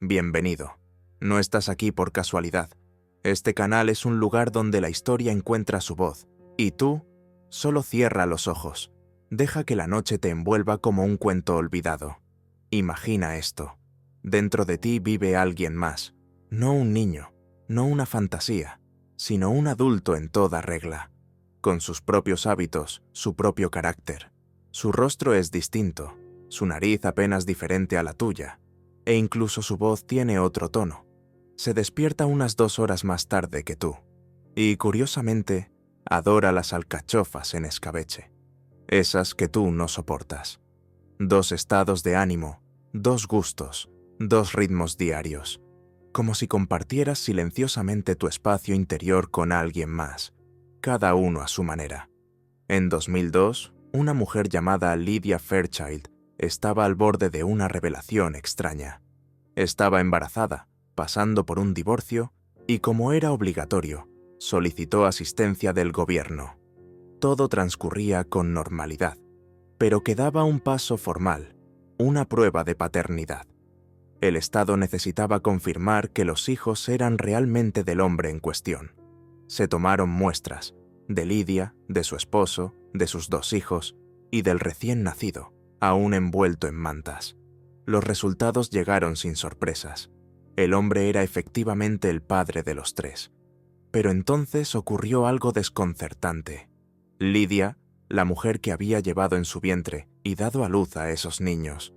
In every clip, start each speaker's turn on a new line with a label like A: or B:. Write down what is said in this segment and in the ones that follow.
A: Bienvenido. No estás aquí por casualidad. Este canal es un lugar donde la historia encuentra su voz. Y tú, solo cierra los ojos. Deja que la noche te envuelva como un cuento olvidado. Imagina esto. Dentro de ti vive alguien más. No un niño, no una fantasía, sino un adulto en toda regla. Con sus propios hábitos, su propio carácter. Su rostro es distinto, su nariz apenas diferente a la tuya, e incluso su voz tiene otro tono. Se despierta unas 2 horas más tarde que tú, y curiosamente, adora las alcachofas en escabeche, esas que tú no soportas. 2 estados de ánimo, 2 gustos, 2 ritmos diarios, como si compartieras silenciosamente tu espacio interior con alguien más, cada uno a su manera. En 2002, una mujer llamada Lydia Fairchild estaba al borde de una revelación extraña. Estaba embarazada, pasando por un divorcio, y como era obligatorio, solicitó asistencia del gobierno. Todo transcurría con normalidad, pero quedaba un paso formal, una prueba de paternidad. El Estado necesitaba confirmar que los hijos eran realmente del hombre en cuestión. Se tomaron muestras, de Lydia, de su esposo, de sus 2 hijos y del recién nacido, aún envuelto en mantas. Los resultados llegaron sin sorpresas. El hombre era efectivamente el padre de los 3. Pero entonces ocurrió algo desconcertante. Lydia, la mujer que había llevado en su vientre y dado a luz a esos niños,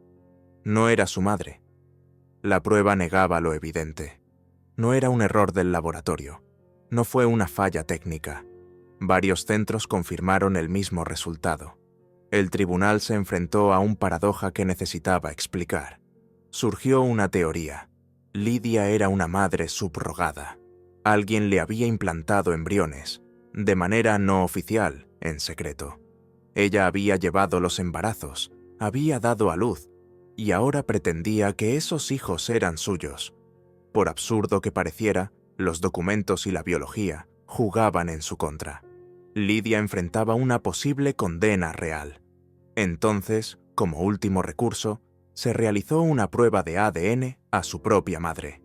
A: no era su madre. La prueba negaba lo evidente. No era un error del laboratorio. No fue una falla técnica. Varios centros confirmaron el mismo resultado. El tribunal se enfrentó a un paradoja que necesitaba explicar. Surgió una teoría. Lydia era una madre subrogada. Alguien le había implantado embriones, de manera no oficial, en secreto. Ella había llevado los embarazos, había dado a luz, y ahora pretendía que esos hijos eran suyos. Por absurdo que pareciera, los documentos y la biología jugaban en su contra. Lydia enfrentaba una posible condena real. Entonces, como último recurso, se realizó una prueba de ADN a su propia madre.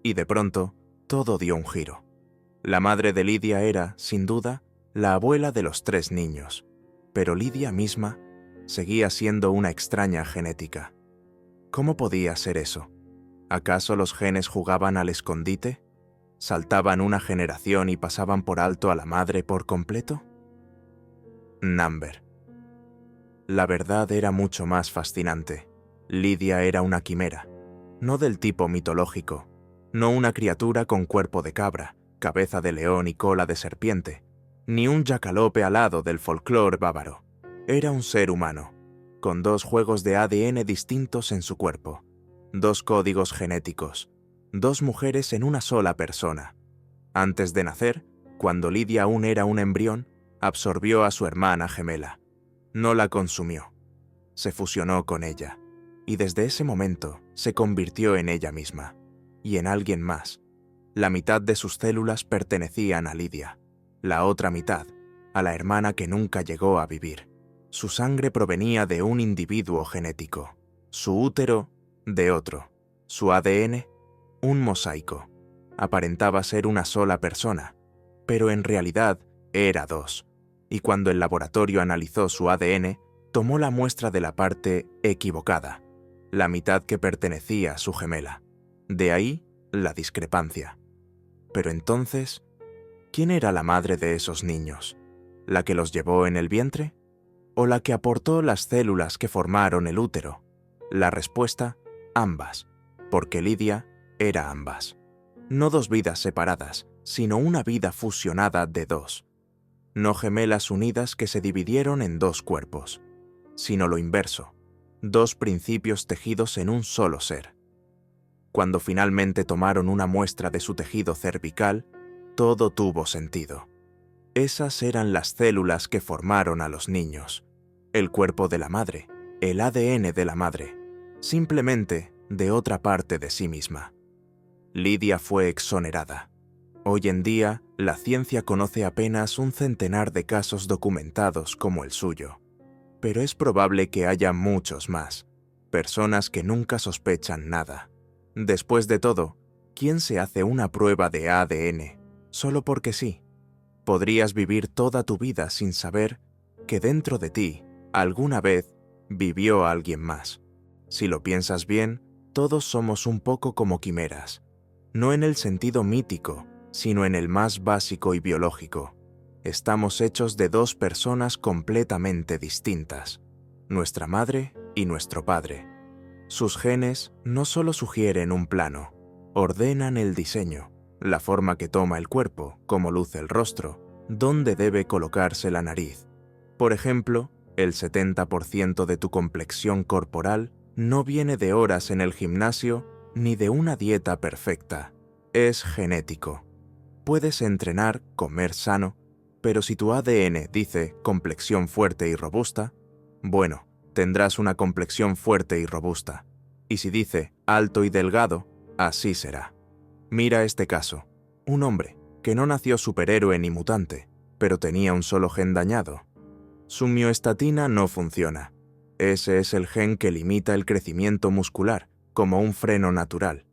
A: Y de pronto, todo dio un giro. La madre de Lydia era, sin duda, la abuela de los 3 niños, pero Lydia misma seguía siendo una extraña genética. ¿Cómo podía ser eso? ¿Acaso los genes jugaban al escondite? ¿Saltaban una generación y pasaban por alto a la madre por completo? Number. La verdad era mucho más fascinante. Lydia era una quimera, no del tipo mitológico, no una criatura con cuerpo de cabra, cabeza de león y cola de serpiente, ni un yacalope alado del folclore bávaro. Era un ser humano, con 2 juegos de ADN distintos en su cuerpo, 2 códigos genéticos, 2 mujeres en una sola persona. Antes de nacer, cuando Lydia aún era un embrión, absorbió a su hermana gemela. No la consumió. Se fusionó con ella, y desde ese momento se convirtió en ella misma, y en alguien más. La mitad de sus células pertenecían a Lydia, la otra mitad, a la hermana que nunca llegó a vivir. Su sangre provenía de un individuo genético, su útero de otro, su ADN un mosaico. Aparentaba ser una sola persona, pero en realidad era 2, y cuando el laboratorio analizó su ADN, tomó la muestra de la parte equivocada, la mitad que pertenecía a su gemela. De ahí la discrepancia. Pero entonces, ¿quién era la madre de esos niños? ¿La que los llevó en el vientre? ¿O la que aportó las células que formaron el útero? La respuesta, ambas, porque Lydia era ambas. No 2 vidas separadas, sino una vida fusionada de 2. No gemelas unidas que se dividieron en 2 cuerpos, sino lo inverso, 2 principios tejidos en un solo ser. Cuando finalmente tomaron una muestra de su tejido cervical, todo tuvo sentido. Esas eran las células que formaron a los niños, el cuerpo de la madre, el ADN de la madre, simplemente de otra parte de sí misma. Lydia fue exonerada. Hoy en día, la ciencia conoce apenas un centenar de casos documentados como el suyo, pero es probable que haya muchos más, personas que nunca sospechan nada. Después de todo, ¿quién se hace una prueba de ADN solo porque sí? Podrías vivir toda tu vida sin saber que dentro de ti, alguna vez, vivió alguien más. Si lo piensas bien, todos somos un poco como quimeras, no en el sentido mítico, sino en el más básico y biológico. Estamos hechos de dos personas completamente distintas, nuestra madre y nuestro padre. Sus genes no solo sugieren un plano, ordenan el diseño, la forma que toma el cuerpo, cómo luce el rostro, dónde debe colocarse la nariz. Por ejemplo, el 70% de tu complexión corporal no viene de horas en el gimnasio ni de una dieta perfecta. Es genético. Puedes entrenar, comer sano, pero si tu ADN dice complexión fuerte y robusta, bueno, tendrás una complexión fuerte y robusta. Y si dice alto y delgado, así será. Mira este caso. Un hombre que no nació superhéroe ni mutante, pero tenía un solo gen dañado. Su mioestatina no funciona. Ese es el gen que limita el crecimiento muscular, como un freno natural.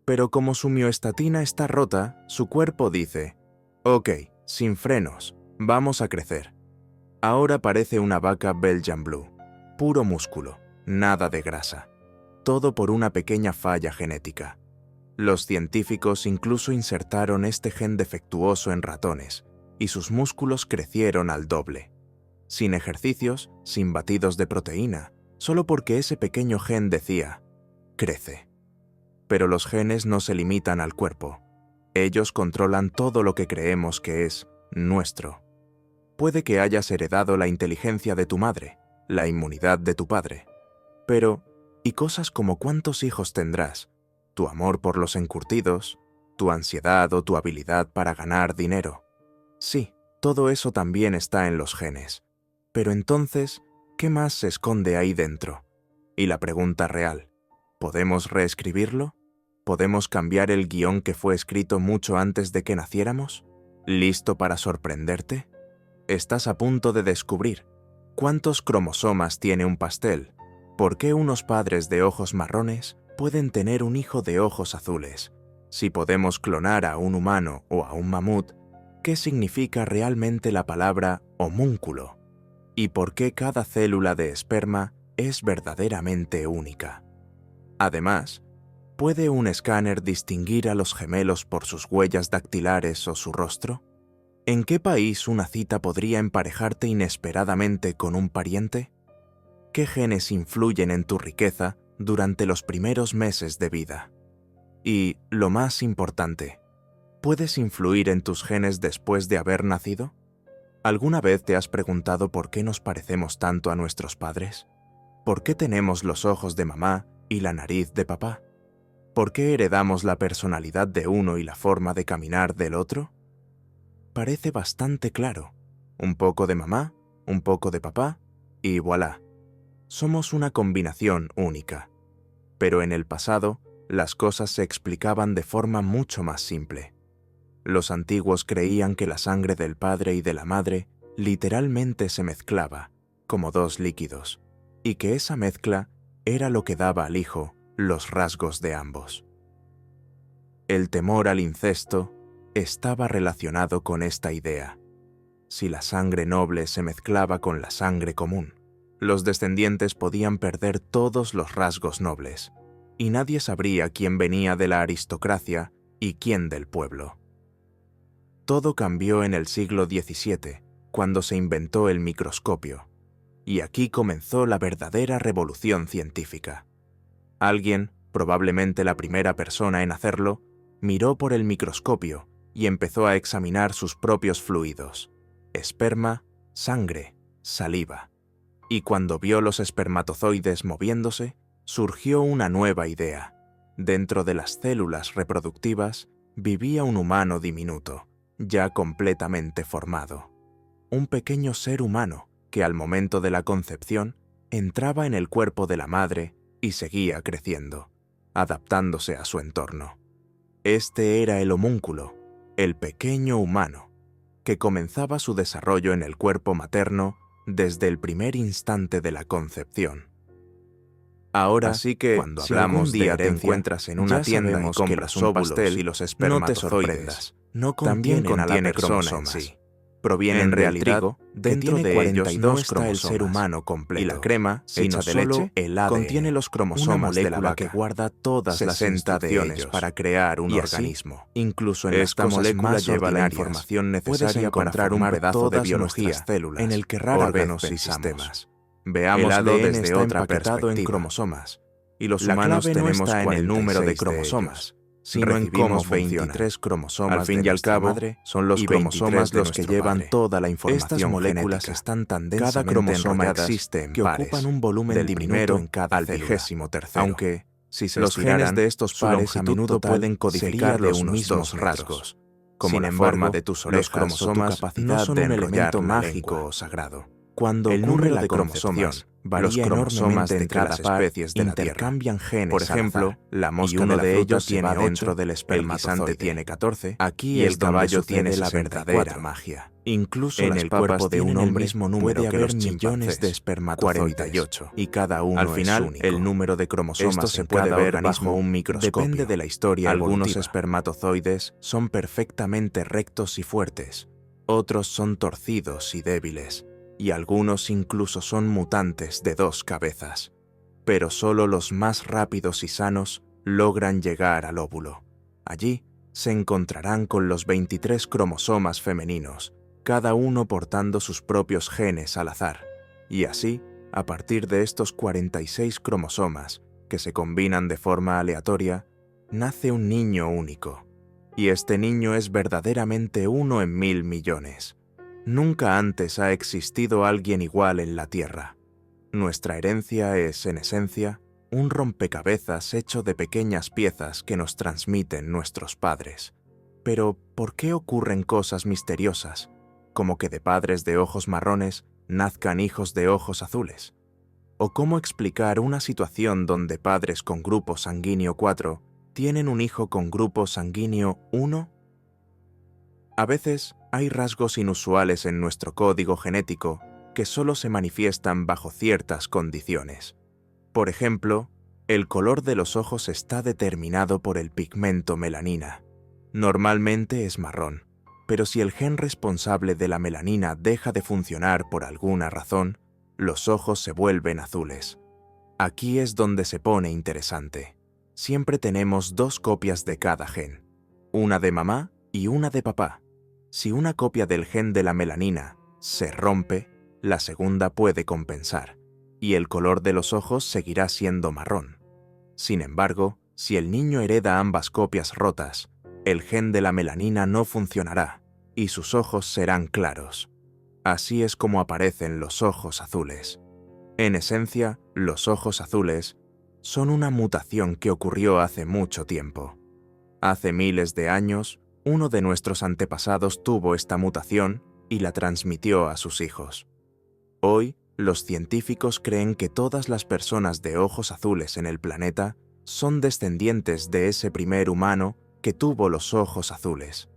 A: Pero como su mioestatina está rota, su cuerpo dice, ok, sin frenos, vamos a crecer. Ahora parece una vaca Belgian Blue, puro músculo, nada de grasa. Todo por una pequeña falla genética. Los científicos incluso insertaron este gen defectuoso en ratones, y sus músculos crecieron al doble. Sin ejercicios, sin batidos de proteína, solo porque ese pequeño gen decía, crece. Pero los genes no se limitan al cuerpo. Ellos controlan todo lo que creemos que es nuestro. Puede que hayas heredado la inteligencia de tu madre, la inmunidad de tu padre. Pero, ¿y cosas como cuántos hijos tendrás? Tu amor por los encurtidos, tu ansiedad o tu habilidad para ganar dinero. Sí, todo eso también está en los genes. Pero entonces, ¿qué más se esconde ahí dentro? Y la pregunta real, ¿podemos reescribirlo? ¿Podemos cambiar el guión que fue escrito mucho antes de que naciéramos? ¿Listo para sorprenderte? Estás a punto de descubrir cuántos cromosomas tiene un pastel, por qué unos padres de ojos marrones pueden tener un hijo de ojos azules, si podemos clonar a un humano o a un mamut, qué significa realmente la palabra homúnculo, y por qué cada célula de esperma es verdaderamente única. Además, ¿puede un escáner distinguir a los gemelos por sus huellas dactilares o su rostro? ¿En qué país una cita podría emparejarte inesperadamente con un pariente? ¿Qué genes influyen en tu riqueza durante los primeros meses de vida? Y, lo más importante, ¿puedes influir en tus genes después de haber nacido? ¿Alguna vez te has preguntado por qué nos parecemos tanto a nuestros padres? ¿Por qué tenemos los ojos de mamá y la nariz de papá? ¿Por qué heredamos la personalidad de uno y la forma de caminar del otro? Parece bastante claro. Un poco de mamá, un poco de papá, y voilà. Somos una combinación única. Pero en el pasado, las cosas se explicaban de forma mucho más simple. Los antiguos creían que la sangre del padre y de la madre literalmente se mezclaba, como dos líquidos, y que esa mezcla era lo que daba al hijo los rasgos de ambos. El temor al incesto estaba relacionado con esta idea. Si la sangre noble se mezclaba con la sangre común, los descendientes podían perder todos los rasgos nobles, y nadie sabría quién venía de la aristocracia y quién del pueblo. Todo cambió en el siglo XVII, cuando se inventó el microscopio, y aquí comenzó la verdadera revolución científica. Alguien, probablemente la primera persona en hacerlo, miró por el microscopio y empezó a examinar sus propios fluidos: esperma, sangre, saliva. Y cuando vio los espermatozoides moviéndose, surgió una nueva idea. Dentro de las células reproductivas vivía un humano diminuto, ya completamente formado. Un pequeño ser humano que al momento de la concepción entraba en el cuerpo de la madre y seguía creciendo, adaptándose a su entorno. Este era el homúnculo, el pequeño humano, que comenzaba su desarrollo en el cuerpo materno desde el primer instante de la concepción. Ahora,
B: así que
A: cuando
B: si
A: hablamos
B: algún día
A: de
B: te
A: herencia,
B: encuentras en una
A: ya
B: tienda y
A: sabemos
B: compras
A: que
B: un
A: los
B: pastel
A: óvulos y los
B: no te
A: espermatozoides
B: sorprendas.
A: no
B: También
A: contienen a la
B: contiene
A: persona en
B: cromosomas.
A: sí. Provienen
B: En
A: del
B: realidad,
A: trigo,
B: que
A: dentro
B: tiene
A: de ellos
B: 42
A: no está el ser
B: cromosomas.
A: humano completo.
B: Y la crema,
A: sino
B: hecha de
A: solo
B: leche,
A: el ADN,
B: contiene los cromosomas
A: una
B: de la
A: molécula
B: vaca.
A: que guarda todas las
B: 60 de
A: instrucciones
B: ellos.
A: para crear un
B: Y así,
A: organismo.
B: incluso en
A: Esta
B: las cosas
A: molécula
B: más
A: lleva la
B: ordinarias,
A: información
B: puedes
A: necesaria para
B: encontrar un
A: formar
B: pedazo de
A: todas
B: biología
A: nuestras células,
B: en el que rara vez
A: órganos y
B: pensamos.
A: sistemas.
B: El
A: Veámoslo
B: ADN
A: desde
B: está
A: otra
B: empaquetado en
A: perspectiva.
B: cromosomas, y los
A: La
B: humanos
A: clave no
B: tenemos
A: está en el número de
B: 46
A: cromosomas,
B: sino en cómo
A: recibimos
B: funcionan.
A: 23 cromosomas
B: Al fin
A: de
B: y al
A: nuestra
B: cabo,
A: madre
B: son los
A: y
B: cromosomas
A: 23 de
B: los que
A: nuestro
B: llevan
A: padre.
B: toda la información
A: Estas moléculas
B: genética.
A: están tan
B: Cada
A: densamente
B: cromosoma
A: enrolladas
B: existe en
A: que
B: pares,
A: ocupan un volumen
B: del
A: diminuto
B: primero
A: en cada
B: al
A: célula.
B: 23º.
A: Aunque, si se
B: los genes
A: estiraran,
B: de estos
A: su
B: pares a
A: longitud
B: menudo
A: total
B: pueden
A: sería
B: codificar
A: de
B: los
A: unos
B: mismos
A: 2
B: rasgos,
A: metros.
B: como
A: Sin
B: la
A: embargo,
B: forma de tus
A: los
B: orejas
A: cromosomas
B: o tu capacidad
A: no son
B: de
A: un
B: enrollar
A: elemento
B: la
A: mágico
B: lengua.
A: o sagrado.
B: Cuando
A: El
B: ocurre
A: número
B: la
A: de
B: concepción,
A: cromosomas varía
B: los cromosomas
A: enormemente
B: de
A: entre
B: cada
A: las
B: par
A: especies de la Tierra.
B: intercambian genes
A: Por
B: al
A: ejemplo,
B: azar,
A: la
B: y
A: mosca
B: uno
A: de la
B: de
A: fruta
B: ellos
A: tiene
B: va
A: 8,
B: dentro del
A: el
B: espermatozoide
A: guisante tiene 14,
B: Aquí
A: y
B: es
A: el caballo
B: donde
A: tiene
B: sucede
A: la
B: 64.
A: verdadera magia.
B: Incluso
A: En
B: las
A: el
B: papas
A: cuerpo de un
B: tienen el
A: hombre
B: mismo número
A: puede
B: que
A: haber
B: los
A: millones
B: chimpancés,
A: de espermatozoides,
B: 48,
A: y cada uno
B: Al final,
A: es único.
B: el número de cromosomas
A: Esto se
B: en
A: puede
B: cada
A: ver
B: organismo
A: bajo un microscopio.
B: depende de la historia
A: Algunos
B: evolutiva.
A: espermatozoides son perfectamente rectos y fuertes, otros son torcidos y débiles, y algunos incluso son mutantes de 2 cabezas. Pero solo los más rápidos y sanos logran llegar al óvulo. Allí se encontrarán con los 23 cromosomas femeninos, cada uno portando sus propios genes al azar. Y así, a partir de estos 46 cromosomas, que se combinan de forma aleatoria, nace un niño único. Y este niño es verdaderamente 1 en 1000 millones. Nunca antes ha existido alguien igual en la Tierra. Nuestra herencia es, en esencia, un rompecabezas hecho de pequeñas piezas que nos transmiten nuestros padres. Pero, ¿por qué ocurren cosas misteriosas, como que de padres de ojos marrones nazcan hijos de ojos azules? ¿O cómo explicar una situación donde padres con grupo sanguíneo 4 tienen un hijo con grupo sanguíneo 1? A veces hay rasgos inusuales en nuestro código genético que solo se manifiestan bajo ciertas condiciones. Por ejemplo, el color de los ojos está determinado por el pigmento melanina. Normalmente es marrón, pero si el gen responsable de la melanina deja de funcionar por alguna razón, los ojos se vuelven azules. Aquí es donde se pone interesante. Siempre tenemos 2 copias de cada gen, una de mamá y una de papá. Si una copia del gen de la melanina se rompe, la segunda puede compensar, y el color de los ojos seguirá siendo marrón. Sin embargo, si el niño hereda ambas copias rotas, el gen de la melanina no funcionará, y sus ojos serán claros. Así es como aparecen los ojos azules. En esencia, los ojos azules son una mutación que ocurrió hace mucho tiempo. Hace miles de años, uno de nuestros antepasados tuvo esta mutación y la transmitió a sus hijos. Hoy, los científicos creen que todas las personas de ojos azules en el planeta son descendientes de ese primer humano que tuvo los ojos azules.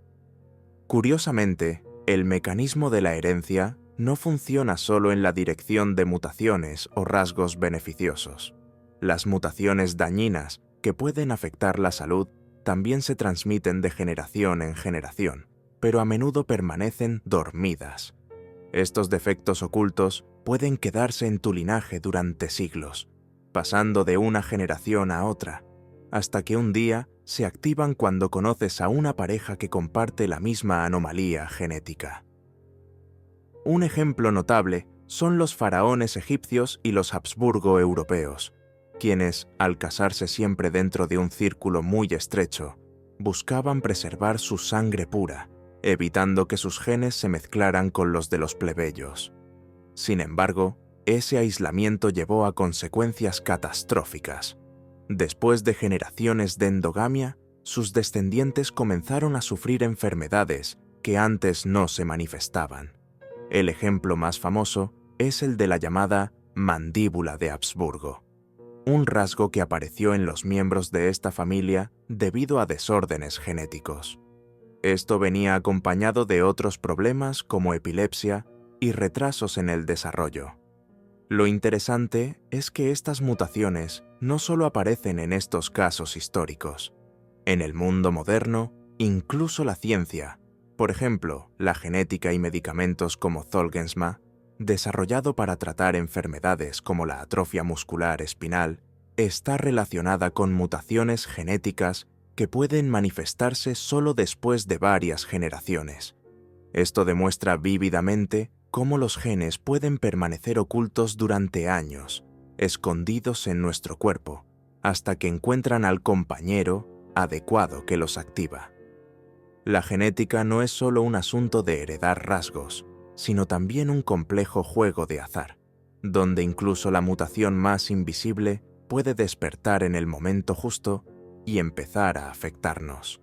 A: Curiosamente, el mecanismo de la herencia no funciona solo en la dirección de mutaciones o rasgos beneficiosos. Las mutaciones dañinas que pueden afectar la salud también se transmiten de generación en generación, pero a menudo permanecen dormidas. Estos defectos ocultos pueden quedarse en tu linaje durante siglos, pasando de una generación a otra, hasta que un día se activan cuando conoces a una pareja que comparte la misma anomalía genética. Un ejemplo notable son los faraones egipcios y los Habsburgo europeos, quienes, al casarse siempre dentro de un círculo muy estrecho, buscaban preservar su sangre pura, evitando que sus genes se mezclaran con los de los plebeyos. Sin embargo, ese aislamiento llevó a consecuencias catastróficas. Después de generaciones de endogamia, sus descendientes comenzaron a sufrir enfermedades que antes no se manifestaban. El ejemplo más famoso es el de la llamada mandíbula de Habsburgo, un rasgo que apareció en los miembros de esta familia debido a desórdenes genéticos. Esto venía acompañado de otros problemas como epilepsia y retrasos en el desarrollo. Lo interesante es que estas mutaciones no solo aparecen en estos casos históricos. En el mundo moderno, incluso la ciencia, por ejemplo, la genética y medicamentos como Zolgensma, desarrollado para tratar enfermedades como la atrofia muscular espinal, está relacionada con mutaciones genéticas que pueden manifestarse solo después de varias generaciones. Esto demuestra vívidamente cómo los genes pueden permanecer ocultos durante años, escondidos en nuestro cuerpo, hasta que encuentran al compañero adecuado que los activa. La genética no es solo un asunto de heredar rasgos, sino también un complejo juego de azar, donde incluso la mutación más invisible puede despertar en el momento justo y empezar a afectarnos.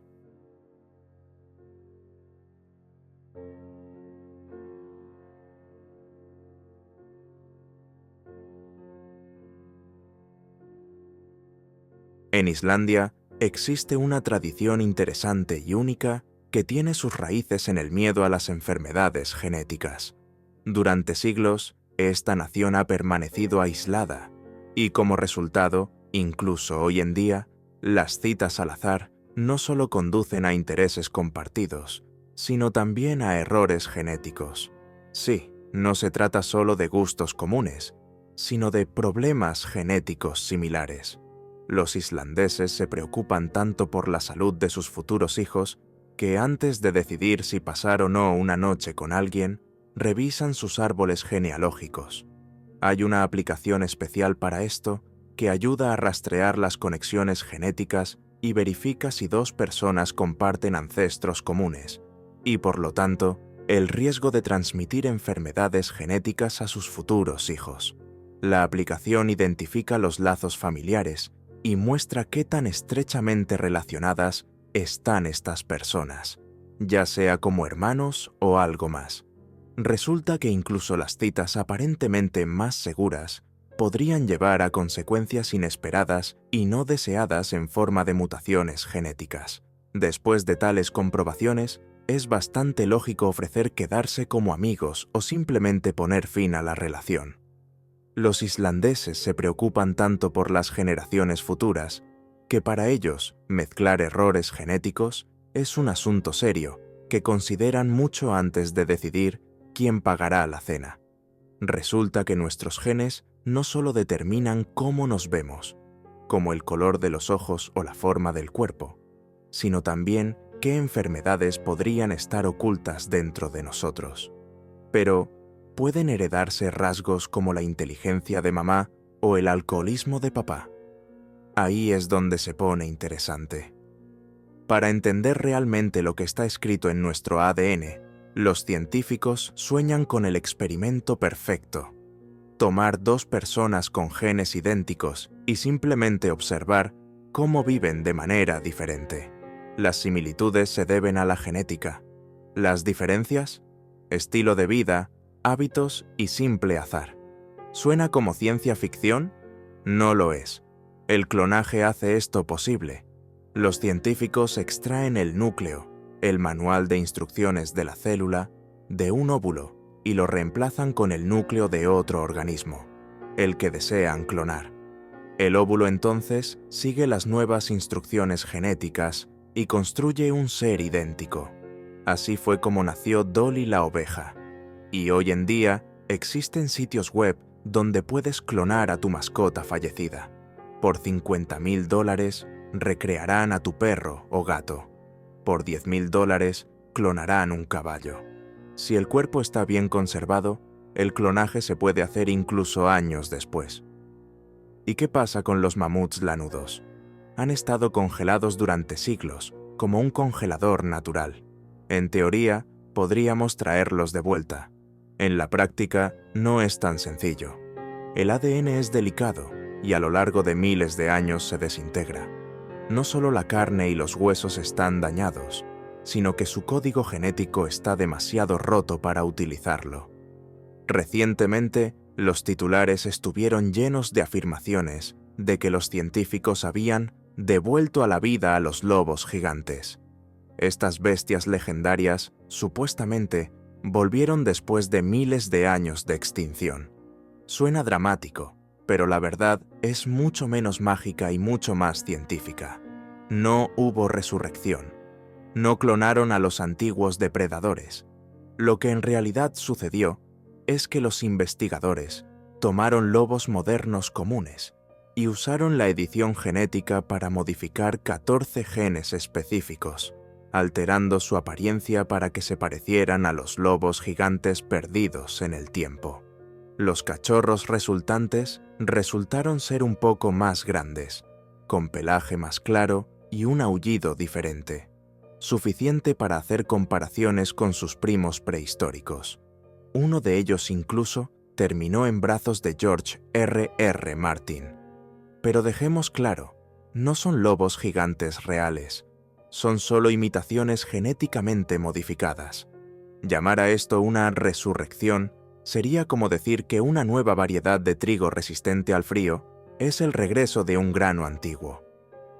A: En Islandia existe una tradición interesante y única que tiene sus raíces en el miedo a las enfermedades genéticas. Durante siglos, esta nación ha permanecido aislada y como resultado, incluso hoy en día, las citas al azar no solo conducen a intereses compartidos, sino también a errores genéticos. Sí, no se trata solo de gustos comunes, sino de problemas genéticos similares. Los islandeses se preocupan tanto por la salud de sus futuros hijos que antes de decidir si pasar o no una noche con alguien, revisan sus árboles genealógicos. Hay una aplicación especial para esto que ayuda a rastrear las conexiones genéticas y verifica si dos personas comparten ancestros comunes, y por lo tanto, el riesgo de transmitir enfermedades genéticas a sus futuros hijos. La aplicación identifica los lazos familiares y muestra qué tan estrechamente relacionadas están estas personas, ya sea como hermanos o algo más. Resulta que incluso las citas aparentemente más seguras podrían llevar a consecuencias inesperadas y no deseadas en forma de mutaciones genéticas. Después de tales comprobaciones, es bastante lógico ofrecer quedarse como amigos o simplemente poner fin a la relación. Los islandeses se preocupan tanto por las generaciones futuras que para ellos mezclar errores genéticos es un asunto serio que consideran mucho antes de decidir quién pagará la cena. Resulta que nuestros genes no solo determinan cómo nos vemos, como el color de los ojos o la forma del cuerpo, sino también qué enfermedades podrían estar ocultas dentro de nosotros. Pero, ¿pueden heredarse rasgos como la inteligencia de mamá o el alcoholismo de papá? Ahí es donde se pone interesante. Para entender realmente lo que está escrito en nuestro ADN, los científicos sueñan con el experimento perfecto. Tomar dos personas con genes idénticos y simplemente observar cómo viven de manera diferente. Las similitudes se deben a la genética. Las diferencias, estilo de vida, hábitos y simple azar. ¿Suena como ciencia ficción? No lo es. El clonaje hace esto posible. Los científicos extraen el núcleo, el manual de instrucciones de la célula, de un óvulo y lo reemplazan con el núcleo de otro organismo, el que desean clonar. El óvulo entonces sigue las nuevas instrucciones genéticas y construye un ser idéntico. Así fue como nació Dolly la oveja. Y hoy en día existen sitios web donde puedes clonar a tu mascota fallecida. Por $50,000 recrearán a tu perro o gato. Por $10,000 clonarán un caballo. Si el cuerpo está bien conservado, el clonaje se puede hacer incluso años después. ¿Y qué pasa con los mamuts lanudos? Han estado congelados durante siglos, como un congelador natural. En teoría, podríamos traerlos de vuelta. En la práctica, no es tan sencillo. El ADN es delicado y a lo largo de miles de años se desintegra. No solo la carne y los huesos están dañados, sino que su código genético está demasiado roto para utilizarlo. Recientemente, los titulares estuvieron llenos de afirmaciones de que los científicos habían devuelto a la vida a los lobos gigantes. Estas bestias legendarias, supuestamente, volvieron después de miles de años de extinción. Suena dramático, pero la verdad es mucho menos mágica y mucho más científica. No hubo resurrección. No clonaron a los antiguos depredadores. Lo que en realidad sucedió es que los investigadores tomaron lobos modernos comunes y usaron la edición genética para modificar 14 genes específicos, alterando su apariencia para que se parecieran a los lobos gigantes perdidos en el tiempo. Los cachorros resultantes resultaron ser un poco más grandes, con pelaje más claro y un aullido diferente, suficiente para hacer comparaciones con sus primos prehistóricos. Uno de ellos incluso terminó en brazos de George R.R. Martin. Pero dejemos claro, no son lobos gigantes reales, son solo imitaciones genéticamente modificadas. Llamar a esto una resurrección sería como decir que una nueva variedad de trigo resistente al frío es el regreso de un grano antiguo.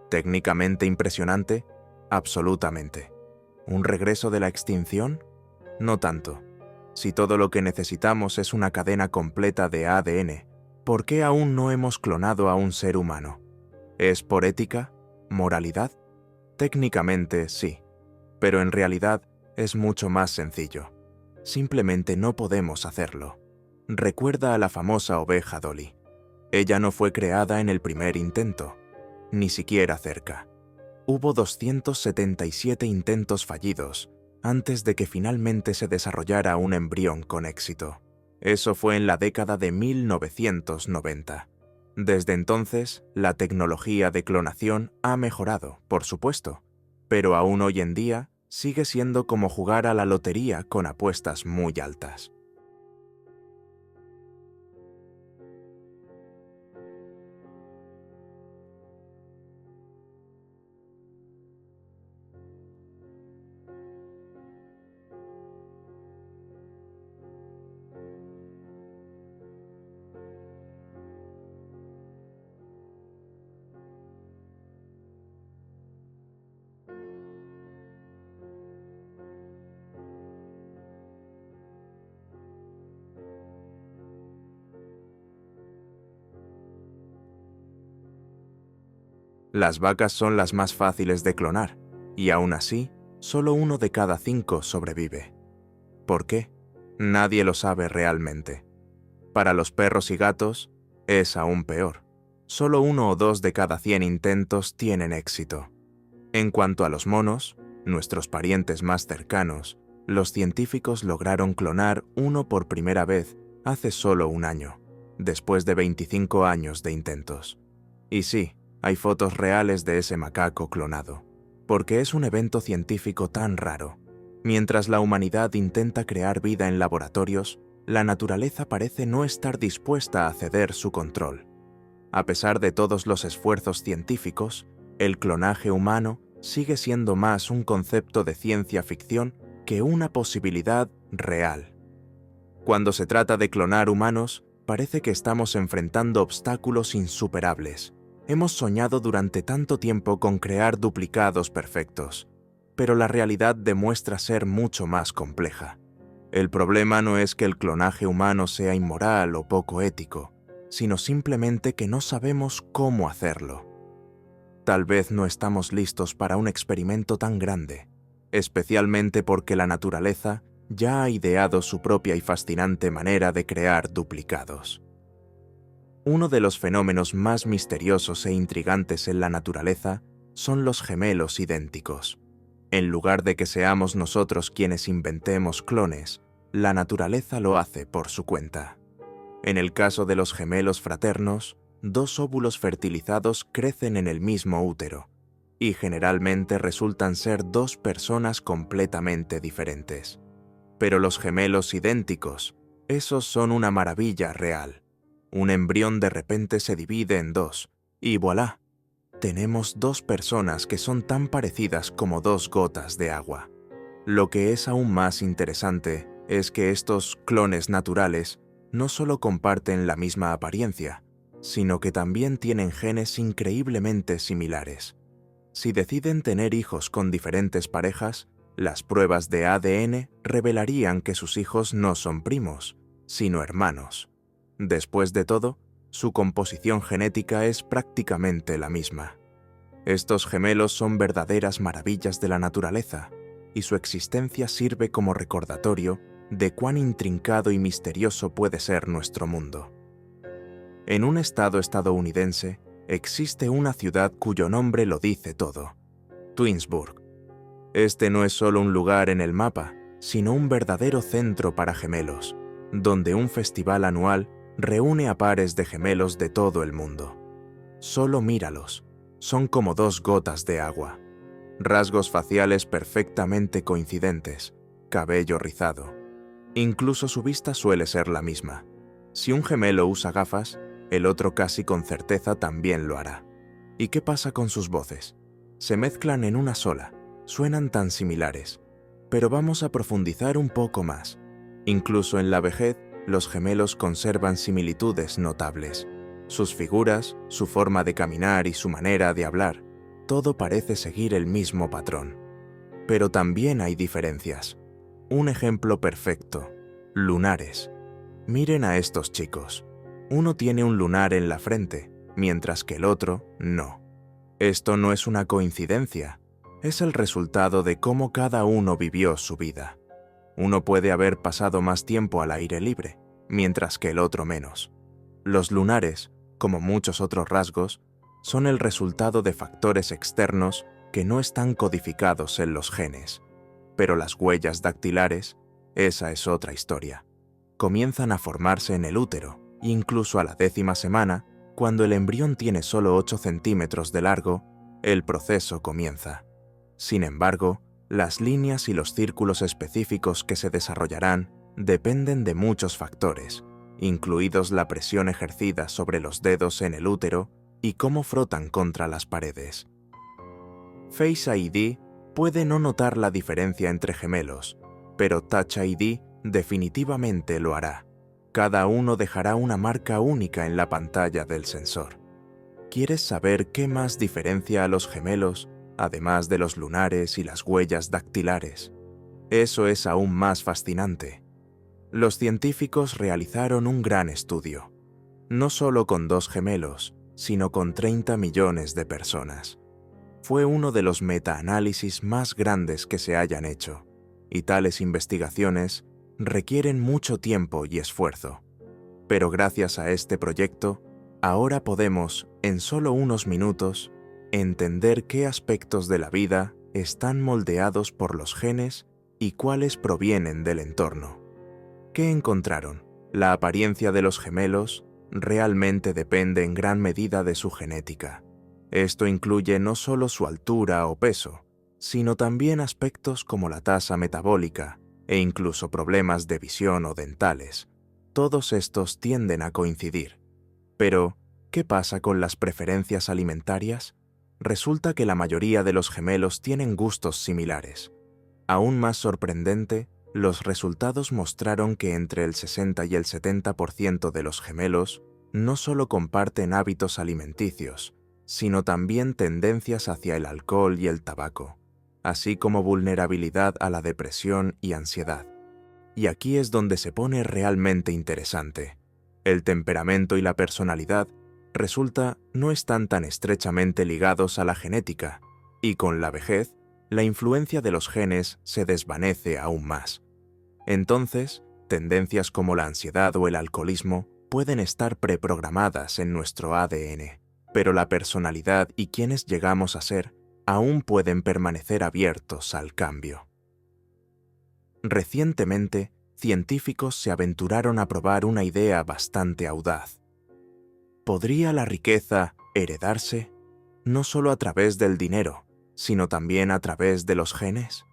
A: ¿Técnicamente impresionante? Absolutamente. ¿Un regreso de la extinción? No tanto. Si todo lo que necesitamos es una cadena completa de ADN, ¿por qué aún no hemos clonado a un ser humano? ¿Es por ética? ¿Moralidad? Técnicamente sí, pero en realidad es mucho más sencillo. Simplemente no podemos hacerlo. Recuerda a la famosa oveja Dolly. Ella no fue creada en el primer intento, ni siquiera cerca. Hubo 277 intentos fallidos antes de que finalmente se desarrollara un embrión con éxito. Eso fue en la década de 1990. Desde entonces, la tecnología de clonación ha mejorado, por supuesto, pero aún hoy en día sigue siendo como jugar a la lotería con apuestas muy altas. Las vacas son las más fáciles de clonar, y aún así, solo 1 de cada 5 sobrevive. ¿Por qué? Nadie lo sabe realmente. Para los perros y gatos, es aún peor. Solo 1 o 2 de cada 100 intentos tienen éxito. En cuanto a los monos, nuestros parientes más cercanos, los científicos lograron clonar uno por primera vez hace solo un año, después de 25 años de intentos. Y sí, hay fotos reales de ese macaco clonado, porque es un evento científico tan raro. Mientras la humanidad intenta crear vida en laboratorios, la naturaleza parece no estar dispuesta a ceder su control. A pesar de todos los esfuerzos científicos, el clonaje humano sigue siendo más un concepto de ciencia ficción que una posibilidad real. Cuando se trata de clonar humanos, parece que estamos enfrentando obstáculos insuperables. Hemos soñado durante tanto tiempo con crear duplicados perfectos, pero la realidad demuestra ser mucho más compleja. El problema no es que el clonaje humano sea inmoral o poco ético, sino simplemente que no sabemos cómo hacerlo. Tal vez no estamos listos para un experimento tan grande, especialmente porque la naturaleza ya ha ideado su propia y fascinante manera de crear duplicados. Uno de los fenómenos más misteriosos e intrigantes en la naturaleza son los gemelos idénticos. En lugar de que seamos nosotros quienes inventemos clones, la naturaleza lo hace por su cuenta. En el caso de los gemelos fraternos, 2 óvulos fertilizados crecen en el mismo útero, y generalmente resultan ser 2 personas completamente diferentes. Pero los gemelos idénticos, esos son una maravilla real. Un embrión de repente se divide en 2, y voilà, tenemos 2 personas que son tan parecidas como 2 gotas de agua. Lo que es aún más interesante es que estos clones naturales no solo comparten la misma apariencia, sino que también tienen genes increíblemente similares. Si deciden tener hijos con diferentes parejas, las pruebas de ADN revelarían que sus hijos no son primos, sino hermanos. Después de todo, su composición genética es prácticamente la misma. Estos gemelos son verdaderas maravillas de la naturaleza, y su existencia sirve como recordatorio de cuán intrincado y misterioso puede ser nuestro mundo. En un estado estadounidense existe una ciudad cuyo nombre lo dice todo: Twinsburg. Este no es solo un lugar en el mapa, sino un verdadero centro para gemelos, donde un festival anual reúne a pares de gemelos de todo el mundo. Solo míralos, son como dos gotas de agua. Rasgos faciales perfectamente coincidentes, cabello rizado. Incluso su vista suele ser la misma. Si un gemelo usa gafas, el otro casi con certeza también lo hará. ¿Y qué pasa con sus voces? Se mezclan en una sola, suenan tan similares. Pero vamos a profundizar un poco más. Incluso en la vejez, los gemelos conservan similitudes notables. Sus figuras, su forma de caminar y su manera de hablar, todo parece seguir el mismo patrón. Pero también hay diferencias. Un ejemplo perfecto: lunares. Miren a estos chicos. Uno tiene un lunar en la frente, mientras que el otro no. Esto no es una coincidencia, es el resultado de cómo cada uno vivió su vida. Uno puede haber pasado más tiempo al aire libre, mientras que el otro menos. Los lunares, como muchos otros rasgos, son el resultado de factores externos que no están codificados en los genes. Pero las huellas dactilares, esa es otra historia. Comienzan a formarse en el útero, incluso a la 10ª semana, cuando el embrión tiene solo 8 centímetros de largo, el proceso comienza. Sin embargo, las líneas y los círculos específicos que se desarrollarán dependen de muchos factores, incluidos la presión ejercida sobre los dedos en el útero y cómo frotan contra las paredes. Face ID puede no notar la diferencia entre gemelos, pero Touch ID definitivamente lo hará. Cada uno dejará una marca única en la pantalla del sensor. ¿Quieres saber qué más diferencia a los gemelos, además de los lunares y las huellas dactilares? Eso es aún más fascinante. Los científicos realizaron un gran estudio, no solo con 2 gemelos, sino con 30 millones de personas. Fue uno de los metaanálisis más grandes que se hayan hecho, y tales investigaciones requieren mucho tiempo y esfuerzo. Pero gracias a este proyecto, ahora podemos, en solo unos minutos, entender qué aspectos de la vida están moldeados por los genes y cuáles provienen del entorno. ¿Qué encontraron? La apariencia de los gemelos realmente depende en gran medida de su genética. Esto incluye no solo su altura o peso, sino también aspectos como la tasa metabólica e incluso problemas de visión o dentales. Todos estos tienden a coincidir. Pero, ¿qué pasa con las preferencias alimentarias? Resulta que la mayoría de los gemelos tienen gustos similares. Aún más sorprendente, los resultados mostraron que entre el 60 y el 70% de los gemelos no solo comparten hábitos alimenticios, sino también tendencias hacia el alcohol y el tabaco, así como vulnerabilidad a la depresión y ansiedad. Y aquí es donde se pone realmente interesante. El temperamento y la personalidad resulta no están tan estrechamente ligados a la genética, y con la vejez, la influencia de los genes se desvanece aún más. Entonces, tendencias como la ansiedad o el alcoholismo pueden estar preprogramadas en nuestro ADN, pero la personalidad y quienes llegamos a ser aún pueden permanecer abiertos al cambio. Recientemente, científicos se aventuraron a probar una idea bastante audaz. ¿Podría la riqueza heredarse? No solo a través del dinero, sino también a través de los genes.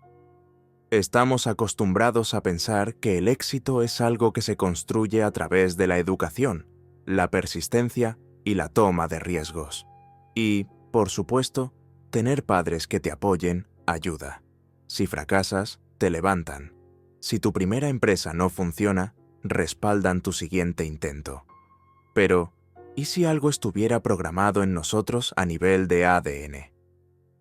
A: Estamos acostumbrados a pensar que el éxito es algo que se construye a través de la educación, la persistencia y la toma de riesgos. Y, por supuesto, tener padres que te apoyen ayuda. Si fracasas, te levantan. Si tu primera empresa no funciona, respaldan tu siguiente intento. Pero, ¿y si algo estuviera programado en nosotros a nivel de ADN?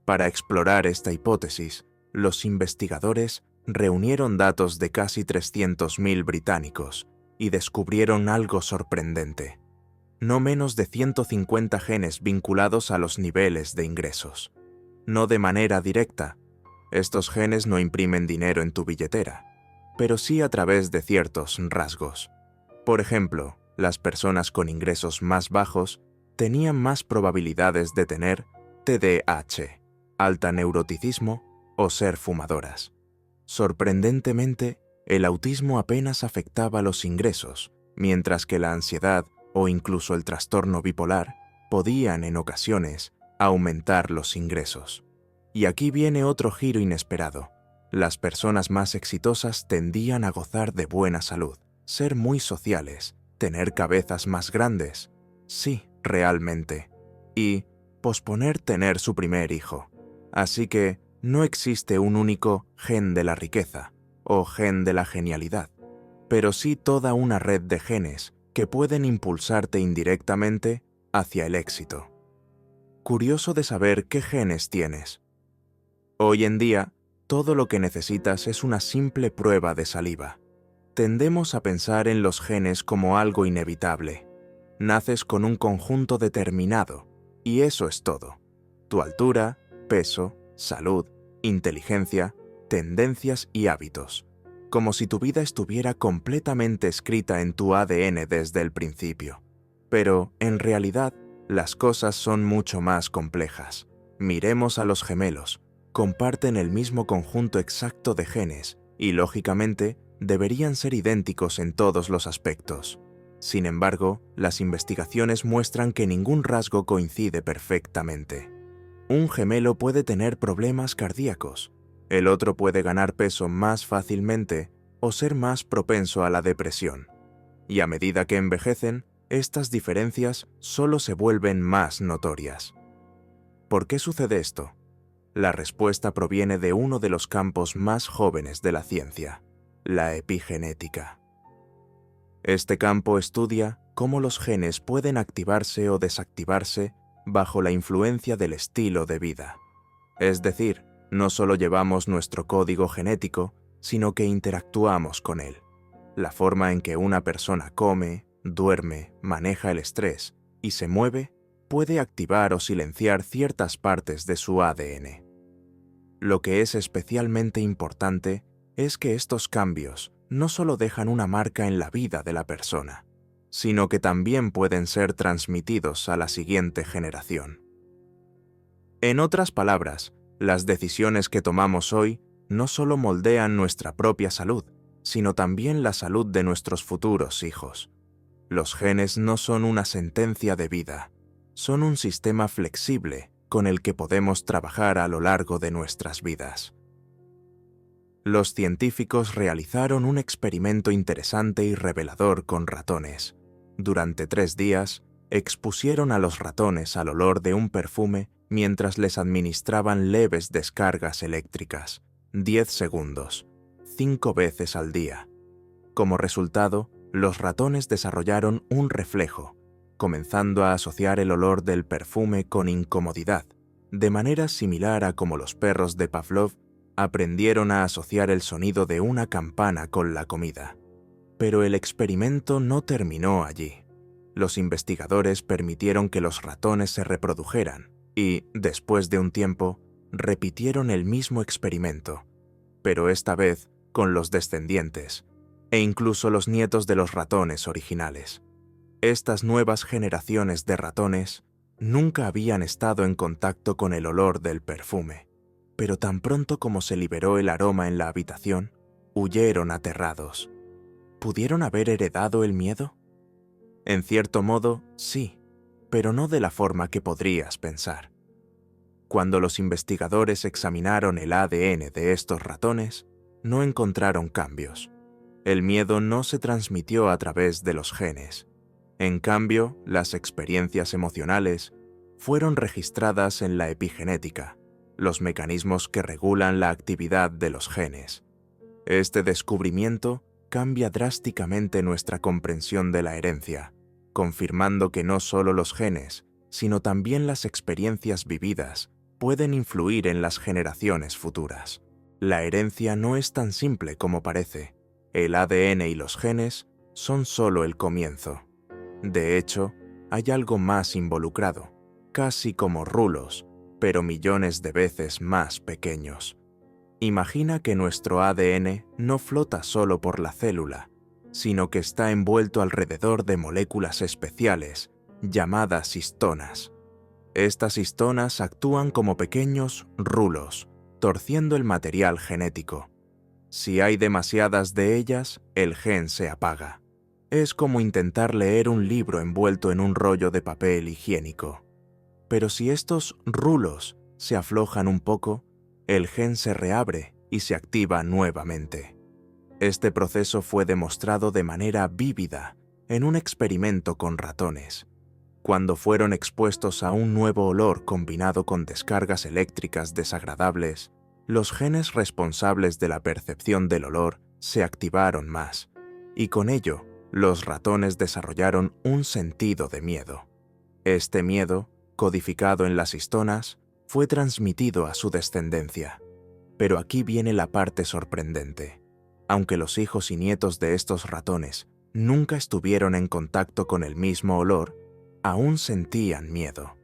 A: Para explorar esta hipótesis, los investigadores reunieron datos de casi 300.000 británicos y descubrieron algo sorprendente. No menos de 150 genes vinculados a los niveles de ingresos. No de manera directa. Estos genes no imprimen dinero en tu billetera, pero sí a través de ciertos rasgos. Por ejemplo, las personas con ingresos más bajos tenían más probabilidades de tener TDAH, alta neuroticismo o ser fumadoras. Sorprendentemente, el autismo apenas afectaba los ingresos, mientras que la ansiedad o incluso el trastorno bipolar podían, en ocasiones, aumentar los ingresos. Y aquí viene otro giro inesperado. Las personas más exitosas tendían a gozar de buena salud, ser muy sociales, tener cabezas más grandes, sí, realmente, y posponer tener su primer hijo. Así que no existe un único gen de la riqueza o gen de la genialidad, pero sí toda una red de genes que pueden impulsarte indirectamente hacia el éxito. Curioso de saber qué genes tienes. Hoy en día, todo lo que necesitas es una simple prueba de saliva. Tendemos a pensar en los genes como algo inevitable. Naces con un conjunto determinado, y eso es todo. Tu altura, peso, salud, inteligencia, tendencias y hábitos. Como si tu vida estuviera completamente escrita en tu ADN desde el principio. Pero, en realidad, las cosas son mucho más complejas. Miremos a los gemelos. Comparten el mismo conjunto exacto de genes y, lógicamente, deberían ser idénticos en todos los aspectos. Sin embargo, las investigaciones muestran que ningún rasgo coincide perfectamente. Un gemelo puede tener problemas cardíacos, el otro puede ganar peso más fácilmente o ser más propenso a la depresión. Y a medida que envejecen, estas diferencias solo se vuelven más notorias. ¿Por qué sucede esto? La respuesta proviene de uno de los campos más jóvenes de la ciencia, la epigenética. Este campo estudia cómo los genes pueden activarse o desactivarse bajo la influencia del estilo de vida. Es decir, no solo llevamos nuestro código genético, sino que interactuamos con él. La forma en que una persona come, duerme, maneja el estrés y se mueve puede activar o silenciar ciertas partes de su ADN. Lo que es especialmente importante es que estos cambios no solo dejan una marca en la vida de la persona, sino que también pueden ser transmitidos a la siguiente generación. En otras palabras, las decisiones que tomamos hoy no solo moldean nuestra propia salud, sino también la salud de nuestros futuros hijos. Los genes no son una sentencia de vida, son un sistema flexible con el que podemos trabajar a lo largo de nuestras vidas. Los científicos realizaron un experimento interesante y revelador con ratones. Durante 3 días, expusieron a los ratones al olor de un perfume mientras les administraban leves descargas eléctricas, 10 segundos, 5 veces al día. Como resultado, los ratones desarrollaron un reflejo, comenzando a asociar el olor del perfume con incomodidad, de manera similar a como los perros de Pavlov aprendieron a asociar el sonido de una campana con la comida. Pero el experimento no terminó allí. Los investigadores permitieron que los ratones se reprodujeran y, después de un tiempo, repitieron el mismo experimento, pero esta vez con los descendientes, e incluso los nietos de los ratones originales. Estas nuevas generaciones de ratones nunca habían estado en contacto con el olor del perfume, pero tan pronto como se liberó el aroma en la habitación, huyeron aterrados. ¿Pudieron haber heredado el miedo? En cierto modo, sí, pero no de la forma que podrías pensar. Cuando los investigadores examinaron el ADN de estos ratones, no encontraron cambios. El miedo no se transmitió a través de los genes. En cambio, las experiencias emocionales fueron registradas en la epigenética, los mecanismos que regulan la actividad de los genes. Este descubrimiento cambia drásticamente nuestra comprensión de la herencia, confirmando que no solo los genes, sino también las experiencias vividas pueden influir en las generaciones futuras. La herencia no es tan simple como parece. El ADN y los genes son solo el comienzo. De hecho, hay algo más involucrado, casi como rulos, pero millones de veces más pequeños. Imagina que nuestro ADN no flota solo por la célula, sino que está envuelto alrededor de moléculas especiales, llamadas histonas. Estas histonas actúan como pequeños rulos, torciendo el material genético. Si hay demasiadas de ellas, el gen se apaga. Es como intentar leer un libro envuelto en un rollo de papel higiénico. Pero si estos rulos se aflojan un poco, el gen se reabre y se activa nuevamente. Este proceso fue demostrado de manera vívida en un experimento con ratones. Cuando fueron expuestos a un nuevo olor combinado con descargas eléctricas desagradables, los genes responsables de la percepción del olor se activaron más, y con ello, los ratones desarrollaron un sentido de miedo. Este miedo, codificado en las histonas, fue transmitido a su descendencia. Pero aquí viene la parte sorprendente. Aunque los hijos y nietos de estos ratones nunca estuvieron en contacto con el mismo olor, aún sentían miedo.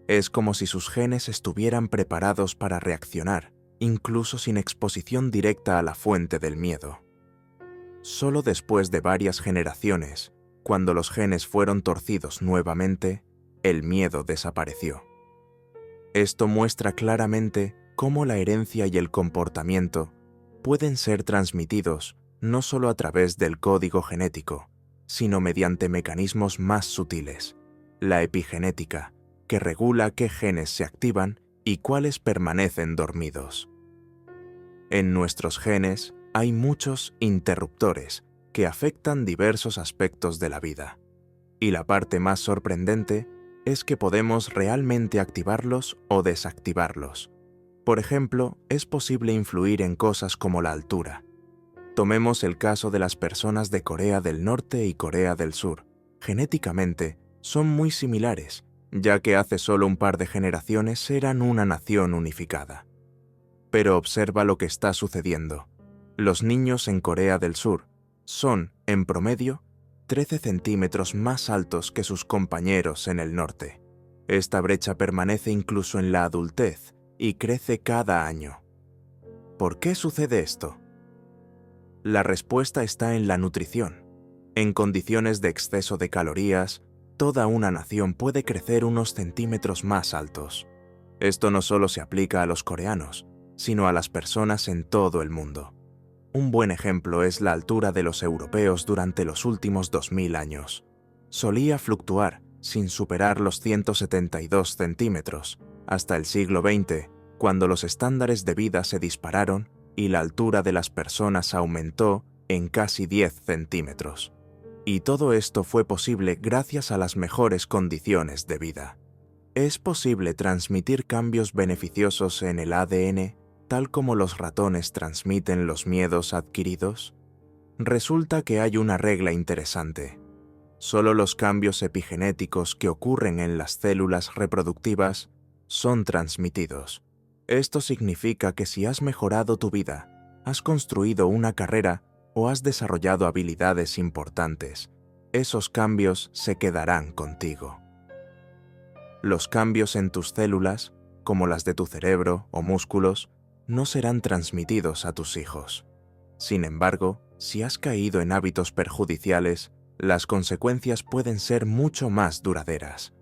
A: Es como si sus genes estuvieran preparados para reaccionar, incluso sin exposición directa a la fuente del miedo. Solo después de varias generaciones, cuando los genes fueron torcidos nuevamente, el miedo desapareció. Esto muestra claramente cómo la herencia y el comportamiento pueden ser transmitidos no solo a través del código genético, sino mediante mecanismos más sutiles, la epigenética, que regula qué genes se activan y cuáles permanecen dormidos. En nuestros genes hay muchos interruptores que afectan diversos aspectos de la vida, y la parte más sorprendente es que podemos realmente activarlos o desactivarlos. Por ejemplo, es posible influir en cosas como la altura. Tomemos el caso de las personas de Corea del Norte y Corea del Sur. Genéticamente, son muy similares, ya que hace solo un par de generaciones eran una nación unificada. Pero observa lo que está sucediendo. Los niños en Corea del Sur son, en promedio, 13 centímetros más altos que sus compañeros en el norte. Esta brecha permanece incluso en la adultez y crece cada año. ¿Por qué sucede esto? La respuesta está en la nutrición. En condiciones de exceso de calorías, toda una nación puede crecer unos centímetros más altos. Esto no solo se aplica a los coreanos, sino a las personas en todo el mundo. Un buen ejemplo es la altura de los europeos durante los últimos 2000 años. Solía fluctuar sin superar los 172 centímetros, hasta el siglo XX, cuando los estándares de vida se dispararon y la altura de las personas aumentó en casi 10 centímetros. Y todo esto fue posible gracias a las mejores condiciones de vida. ¿Es posible transmitir cambios beneficiosos en el ADN tal como los ratones transmiten los miedos adquiridos? Resulta que hay una regla interesante. Solo los cambios epigenéticos que ocurren en las células reproductivas son transmitidos. Esto significa que si has mejorado tu vida, has construido una carrera o has desarrollado habilidades importantes, esos cambios se quedarán contigo. Los cambios en tus células, como las de tu cerebro o músculos, no serán transmitidos a tus hijos. Sin embargo, si has caído en hábitos perjudiciales, las consecuencias pueden ser mucho más duraderas.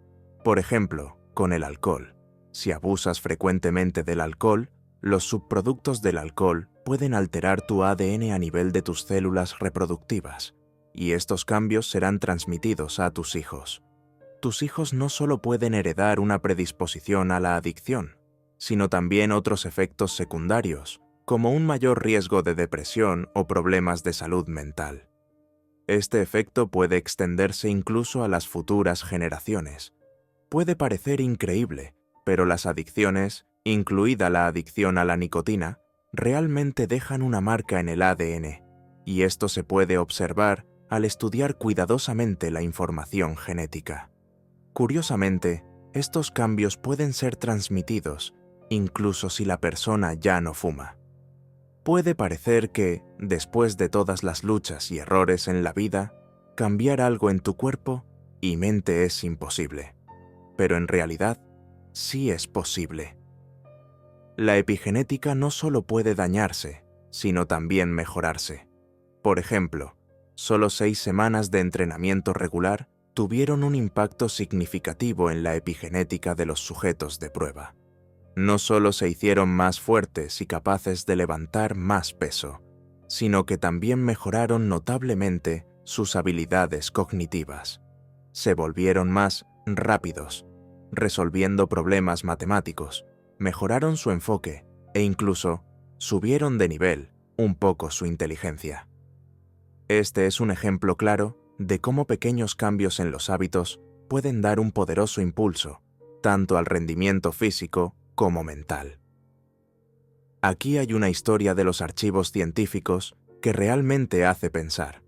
A: Por ejemplo, con el alcohol. Si abusas frecuentemente del alcohol, los subproductos del alcohol pueden alterar tu ADN a nivel de tus células reproductivas, y estos cambios serán transmitidos a tus hijos. Tus hijos no solo pueden heredar una predisposición a la adicción, sino también otros efectos secundarios, como un mayor riesgo de depresión o problemas de salud mental. Este efecto puede extenderse incluso a las futuras generaciones. Puede parecer increíble, pero las adicciones, incluida la adicción a la nicotina, realmente dejan una marca en el ADN, y esto se puede observar al estudiar cuidadosamente la información genética. Curiosamente, estos cambios pueden ser transmitidos incluso si la persona ya no fuma. Puede parecer que, después de todas las luchas y errores en la vida, cambiar algo en tu cuerpo y mente es imposible. Pero en realidad, sí es posible. La epigenética no solo puede dañarse, sino también mejorarse. Por ejemplo, solo 6 semanas de entrenamiento regular tuvieron un impacto significativo en la epigenética de los sujetos de prueba. No solo se hicieron más fuertes y capaces de levantar más peso, sino que también mejoraron notablemente sus habilidades cognitivas. Se volvieron más rápidos, resolviendo problemas matemáticos, mejoraron su enfoque e incluso subieron de nivel un poco su inteligencia. Este es un ejemplo claro de cómo pequeños cambios en los hábitos pueden dar un poderoso impulso, tanto al rendimiento físico como mental. Aquí hay una historia de los archivos científicos que realmente hace pensar.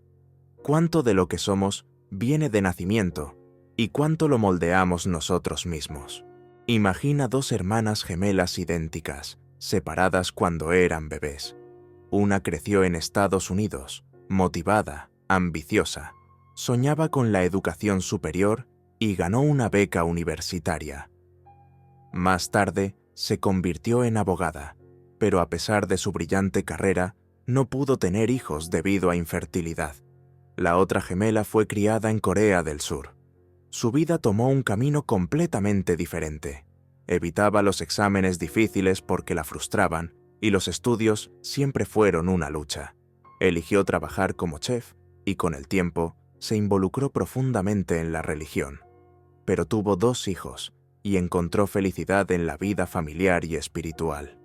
A: ¿Cuánto de lo que somos viene de nacimiento y cuánto lo moldeamos nosotros mismos? Imagina 2 hermanas gemelas idénticas, separadas cuando eran bebés. Una creció en Estados Unidos, motivada, ambiciosa, soñaba con la educación superior y ganó una beca universitaria. Más tarde, se convirtió en abogada, pero a pesar de su brillante carrera, no pudo tener hijos debido a infertilidad. La otra gemela fue criada en Corea del Sur. Su vida tomó un camino completamente diferente. Evitaba los exámenes difíciles porque la frustraban y los estudios siempre fueron una lucha. Eligió trabajar como chef y con el tiempo se involucró profundamente en la religión. Pero tuvo 2 hijos y encontró felicidad en la vida familiar y espiritual.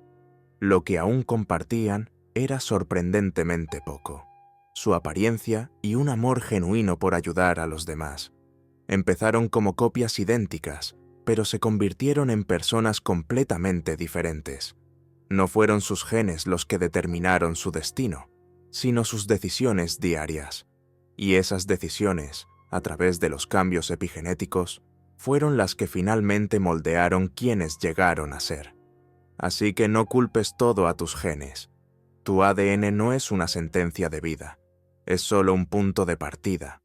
A: Lo que aún compartían era sorprendentemente poco: su apariencia y un amor genuino por ayudar a los demás. Empezaron como copias idénticas, pero se convirtieron en personas completamente diferentes. No fueron sus genes los que determinaron su destino, sino sus decisiones diarias. Y esas decisiones, a través de los cambios epigenéticos, fueron las que finalmente moldearon quienes llegaron a ser. Así que no culpes todo a tus genes. Tu ADN no es una sentencia de vida, es solo un punto de partida.